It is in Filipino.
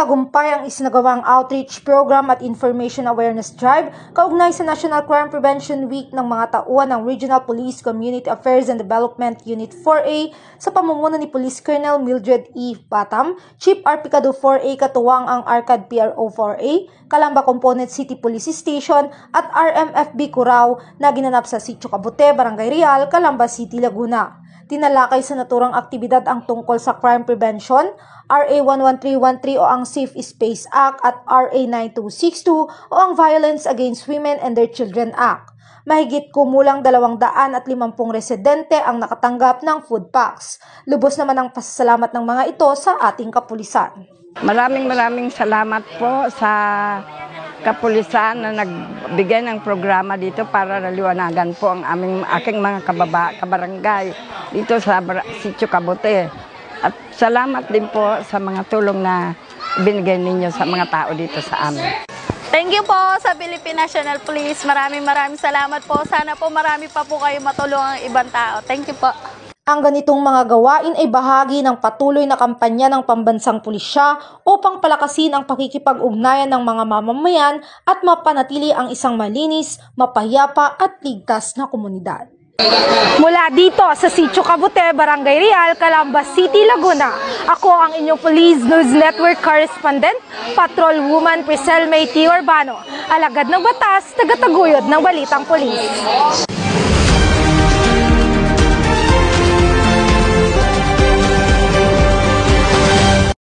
Matagumpay ang isinagawang outreach program at information awareness drive kaugnay sa National Crime Prevention Week ng mga tauhan ng Regional Police Community Affairs and Development Unit 4A sa pamumuno ni Police Colonel Mildred E. Batam, Chief Arpicado 4A katuwang ang ARCAD PRO 4A, Calamba Component City Police Station at RMFB Curaw na ginanap sa Sitio Cabute, Barangay Real, Calamba City, Laguna. Tinalakay sa naturang aktibidad ang tungkol sa crime prevention, RA 11313 o ang Safe Space Act at RA 9262 o ang Violence Against Women and Their Children Act. Mahigit kumulang 250 residente ang nakatanggap ng food packs. Lubos naman ang pasasalamat ng mga ito sa ating kapulisan. Maraming salamat po sa kapulisan na nagbigay ng programa dito para naliwanagan po ang aking mga kabarangay dito sa Sitio Cabute. At salamat din po sa mga tulong na binigay ninyo sa mga tao dito sa amin. Thank you po sa Philippine National Police. Maraming salamat po. Sana po marami pa po kayo matulungan ang ibang tao. Thank you po. Ang ganitong mga gawain ay bahagi ng patuloy na kampanya ng pambansang pulisya upang palakasin ang pakikipag-ugnayan ng mga mamamayan at mapanatili ang isang malinis, mapayapa at ligtas na komunidad. Mula dito sa Sitio Cabute, Barangay Real, Calamba City, Laguna, ako ang inyong Police News Network Correspondent, Patrol Woman Priscel May T. Urbano, alagad ng batas, tagataguyod ng balitang pulis.